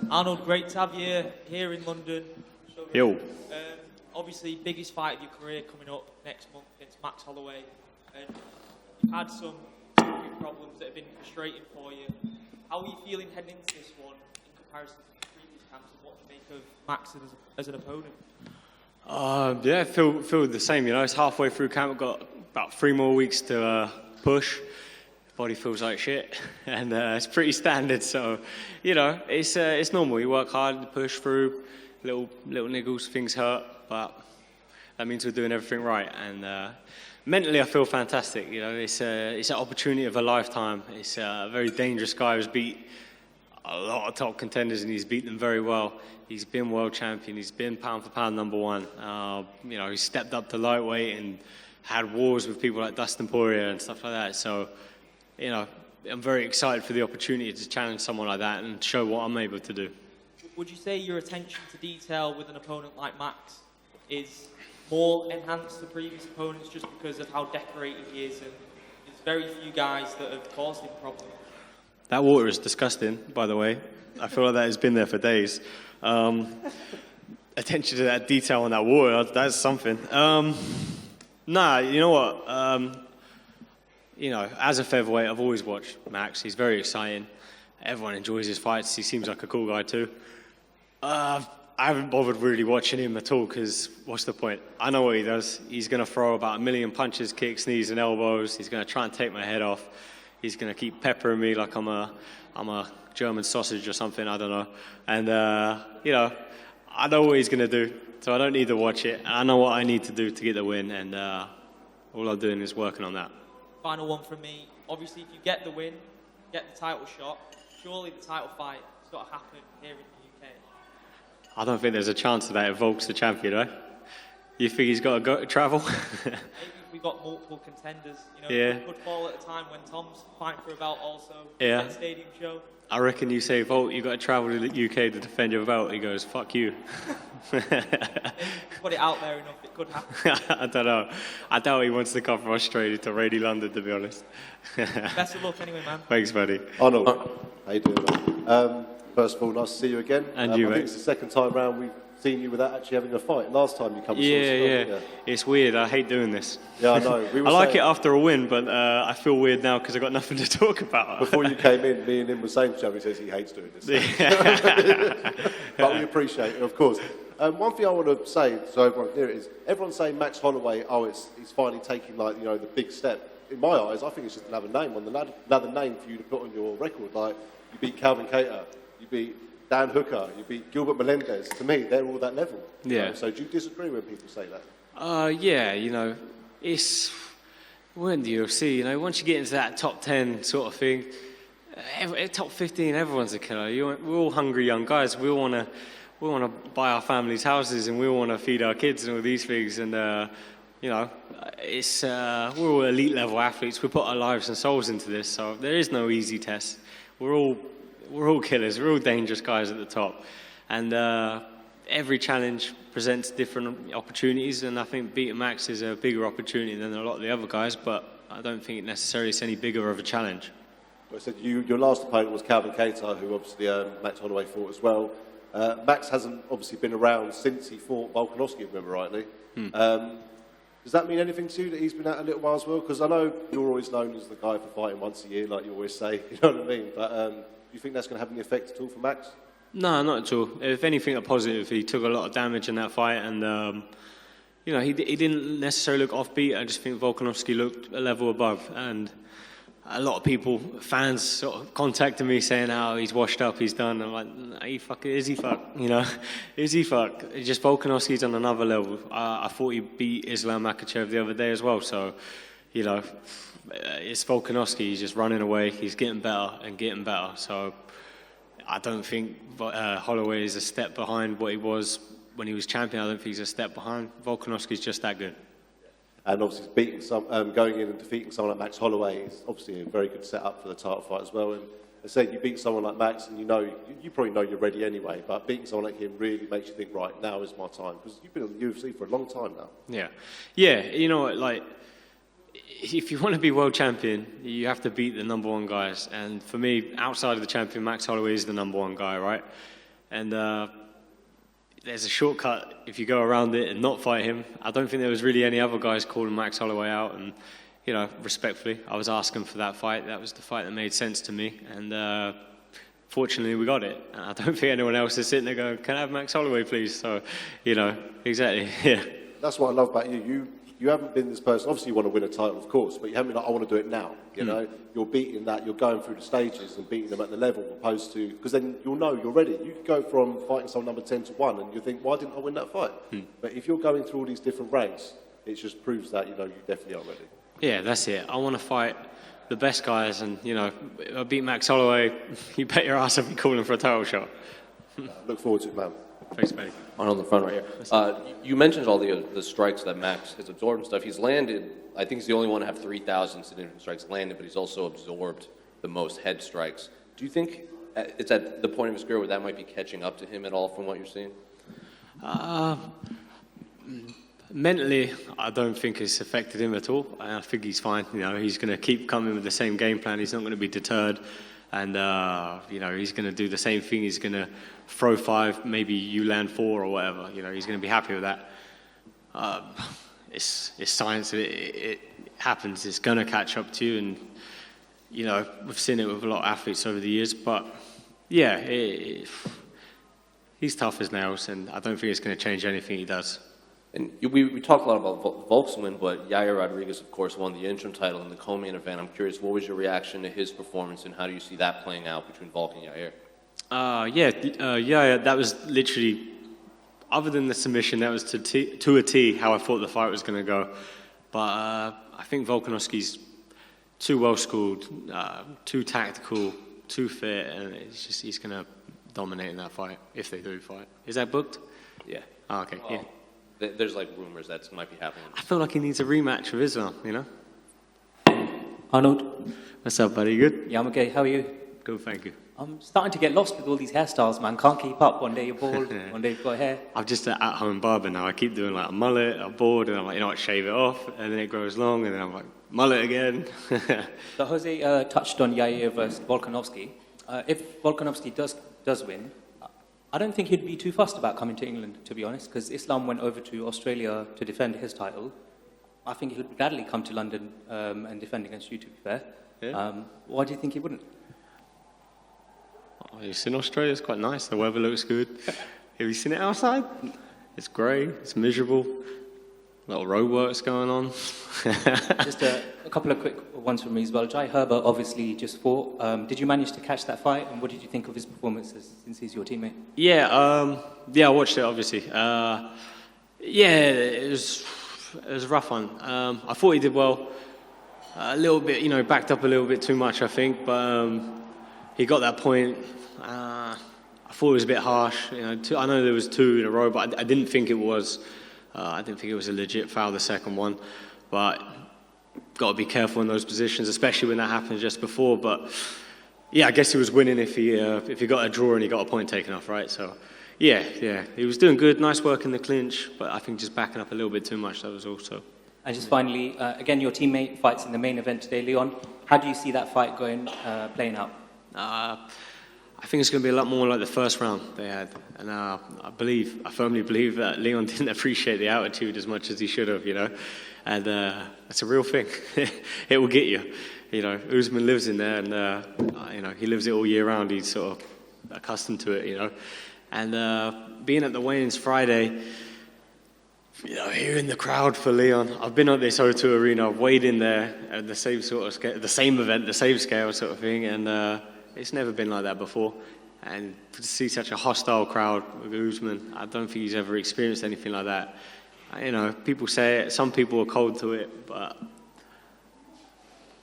Arnold, great to have you here in London. Yo. Obviously, biggest fight of your career coming up next month against Max Holloway. And you've had some problems that have been frustrating for you. How are you feeling heading into this one in comparison to the previous camps, and what do you make of Max as an opponent? Yeah, feel the same. You know, it's halfway through camp. I've got about 3 more weeks to push. Body feels like shit, and it's pretty standard. So, you know, it's normal. You work hard to push through. Little niggles, things hurt, but that means we're doing everything right. And mentally, I feel fantastic. You know, it's an opportunity of a lifetime. It's a very dangerous guy who's beat a lot of top contenders, and he's beat them very well. He's been world champion. He's been pound for pound #1. You know, he's stepped up to lightweight and had wars with people like Dustin Poirier and stuff like that. So, you know, I'm very excited for the opportunity to challenge someone like that and show what I'm able to do. Would you say your attention to detail with an opponent like Max is more enhanced than previous opponents just because of how decorated he is, and there's very few guys that have caused him problems? That water is disgusting, by the way. I feel like that has been there for days. Attention to that detail on that water, that's something. Nah, you know what? You know, as a featherweight, I've always watched Max. He's very exciting. Everyone enjoys his fights. He seems like a cool guy too. I haven't bothered really watching him at all because what's the point? I know what he does. He's going to throw about 1 million punches, kicks, knees and elbows. He's going to try and take my head off. He's going to keep peppering me like I'm a German sausage or something, I don't know. And, you know, I know what he's going to do, so I don't need to watch it. I know what I need to do to get the win, and all I'm doing is working on that. Final one from me. Obviously, if you get the win, get the title shot, surely the title fight has got to happen here in the UK. I don't think there's a chance of that if Volk's the champion, right? You think he's got to go travel? Maybe if we got multiple contenders, you know, yeah. Good fall at a time when Tom's fighting for a belt also. Yeah. Get a stadium show. I reckon you say, Volk, you got to travel to the UK to defend your belt. He goes, fuck you. Put it out there enough, it could happen. I don't know. I doubt he wants to come from Australia to raid London, to be honest. Best of luck anyway, man. Thanks, buddy. Arnold, how you doing? First of all, nice to see you again. And you, I mate. think it's the second time round we've seen you without actually having a fight. Last time you come and Yeah. It's weird. I hate doing this. Yeah, I know. I like it after a win, but I feel weird now because I've got nothing to talk about. Before you came in, me and him were saying to each other, he says he hates doing this. But we appreciate it, of course. One thing I want to say, so everyone can hear it, is everyone's saying Max Holloway, he's finally taking, like, you know, the big step. In my eyes, I think it's just another name for you to put on your record. Like, you beat Calvin Kattar, you beat Dan Hooker, you beat Gilbert Melendez. To me, they're all that level. Yeah. So do you disagree when people say that? Yeah, you know, we're in the UFC, you know, once you get into that top 10 sort of thing, top 15, everyone's a killer. We're all hungry young guys. We all want to buy our families houses, and we all want to feed our kids and all these things. And, you know, we're all elite level athletes. We put our lives and souls into this, so there is no easy test. We're all killers. We're all dangerous guys at the top. And every challenge presents different opportunities, and I think beating Max is a bigger opportunity than a lot of the other guys, but I don't think it necessarily is any bigger of a challenge. Well, I said your last opponent was Calvin Kattar, who obviously Max Holloway fought as well. Max hasn't obviously been around since he fought Volkanovski, if I remember rightly. Does that mean anything to you that he's been out a little while as well? Because I know you're always known as the guy for fighting once a year, like you always say, you know what I mean? But do you think that's going to have any effect at all for Max? No, not at all. If anything, a positive. He took a lot of damage in that fight, and you know, he didn't necessarily look offbeat. I just think Volkanovski looked a level above, and a lot of people, fans, sort of contacted me saying how he's washed up, he's done. I'm like, is he fuck? You know, is he fuck? It's just Volkanovski's on another level. I thought he beat Islam Makhachev the other day as well. So, you know, it's Volkanovski. He's just running away. He's getting better and getting better. So I don't think Holloway is a step behind what he was when he was champion. I don't think he's a step behind. Volkanovski's just that good. And obviously going in and defeating someone like Max Holloway is obviously a very good setup for the title fight as well. And I said, you beat someone like Max, and you probably know you're ready anyway. But beating someone like him really makes you think, right, now is my time, because you've been in the UFC for a long time now. Yeah. You know what? Like, if you want to be world champion, you have to beat the #1 guys. And for me, outside of the champion, Max Holloway is the #1 guy, right? and there's a shortcut if you go around it and not fight him. I don't think there was really any other guys calling Max Holloway out, and respectfully, I was asking for that fight. That was the fight that made sense to me, and fortunately we got it. I don't think anyone else is sitting there going, "Can I have Max Holloway, please?" So, exactly, yeah. That's what I love about you. You haven't been this person. Obviously, you want to win a title, of course, but you haven't been like, "I want to do it now." You're beating that. You're going through the stages and beating them at the level, opposed to, because then you'll know you're ready. You could go from fighting someone number 10 to 1, and you think, "Why didn't I win that fight?" But if you're going through all these different ranks, it just proves that you definitely are ready. Yeah, that's it. I want to fight the best guys, and if I beat Max Holloway, you bet your ass I'll be calling for a title shot. Look forward to it, man. Thanks, buddy. Arnold in the front right here. You mentioned all the strikes that Max has absorbed and stuff. He's landed, I think he's the only one to have 3,000 significant strikes landed, but he's also absorbed the most head strikes. Do you think it's at the point of his career where that might be catching up to him at all from what you're seeing? Mentally, I don't think it's affected him at all. I think he's fine. He's going to keep coming with the same game plan. He's not going to be deterred. And, he's going to do the same thing. He's going to throw 5, maybe you land 4 or whatever. He's going to be happy with that. It's science. It happens. It's going to catch up to you. And, we've seen it with a lot of athletes over the years. But, yeah, he's tough as nails. And I don't think it's going to change anything he does. And we talked a lot about Volksman, but Yair Rodriguez, of course, won the interim title in the co-main event. I'm curious, what was your reaction to his performance, and how do you see that playing out between Volk and Yair? Yair, that was literally, other than the submission, that was to a T how I thought the fight was going to go. But I think Volkanovski's too well-schooled, too tactical, too fit, and he's going to dominate in that fight, if they do fight. Is that booked? Yeah. Oh, okay, yeah. There's rumors that might be happening. I feel like he needs a rematch with Islam, Arnold. What's up, buddy? Good? Yeah, I'm okay. How are you? Good, thank you. I'm starting to get lost with all these hairstyles, man. Can't keep up. One day you're bald, one day you've got hair. I'm just an at-home barber now. I keep doing like a mullet, a board, and I'm like, what, shave it off, and then it grows long, and then I'm like, mullet again. So Jose touched on Yair versus Volkanovski. If Volkanovski does win, I don't think he'd be too fussed about coming to England, to be honest, because Islam went over to Australia to defend his title. I think he'll gladly come to London and defend against you, to be fair. Yeah. Why do you think he wouldn't? Oh, you've seen Australia? It's quite nice. The weather looks good. Have you seen it outside? It's grey. It's miserable. A lot of roadworks going on. Just a couple of quick ones from me as well. Jai Herbert obviously just fought. Did you manage to catch that fight, and what did you think of his performances since he's your teammate? Yeah, I watched it obviously. It was a rough one. I thought he did well. A little bit, backed up a little bit too much, I think, but he got that point. I thought it was a bit harsh. I know there was 2 in a row, but I didn't think it was. I didn't think it was a legit foul, the second one. But got to be careful in those positions, especially when that happened just before. But yeah, I guess he was winning if he got a draw and he got a point taken off, right? So yeah, he was doing good. Nice work in the clinch, but I think just backing up a little bit too much. That was also. And just finally, again, your teammate fights in the main event today, Leon. How do you see that fight playing out? I think it's going to be a lot more like the first round they had, and I firmly believe that Leon didn't appreciate the altitude as much as he should have, and it's a real thing. It will get you. Usman lives in there, and he lives it all year round. He's sort of accustomed to it, and being at the weigh-ins Friday, hearing the crowd for Leon. I've been at this O2 Arena, I've weighed in there at the same sort of scale, the same event, the same scale sort of thing, and it's never been like that before. And to see such a hostile crowd with Usman, I don't think he's ever experienced anything like that. People say it, some people are cold to it, but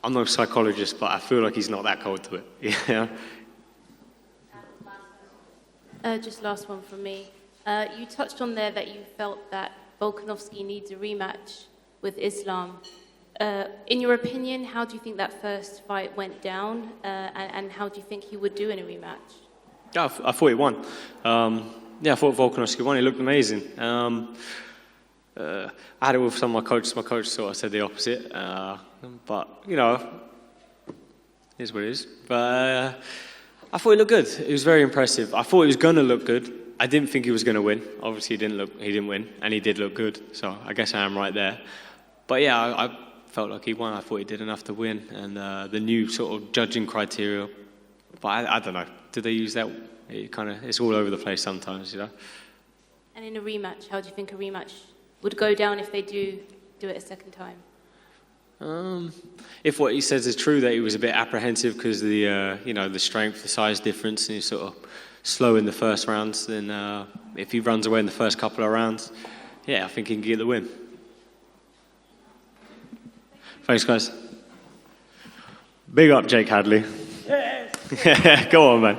I'm no psychologist, but I feel like he's not that cold to it. Just last one from me. You touched on there that you felt that Volkanovski needs a rematch with Islam. In your opinion, how do you think that first fight went down, and how do you think he would do in a rematch? Yeah, I thought he won. I thought Volkanovski won. He looked amazing. I had it with some of my coaches. My coach sort of said the opposite. But, it is what it is. But I thought he looked good. It was very impressive. I thought he was going to look good. I didn't think he was going to win. Obviously, he didn't win, and he did look good. So I guess I am right there. But yeah, I felt like he won. I thought he did enough to win, and the new sort of judging criteria. But I don't know. Do they use that? It's all over the place sometimes, you know. And in a rematch, how do you think a rematch would go down if they do it a second time? If what he says is true, that he was a bit apprehensive because the the strength, the size difference, and he's sort of slow in the first rounds, then if he runs away in the first couple of rounds, yeah, I think he can get the win. Thanks, guys. Big up, Jake Hadley. Yes. Go on, man.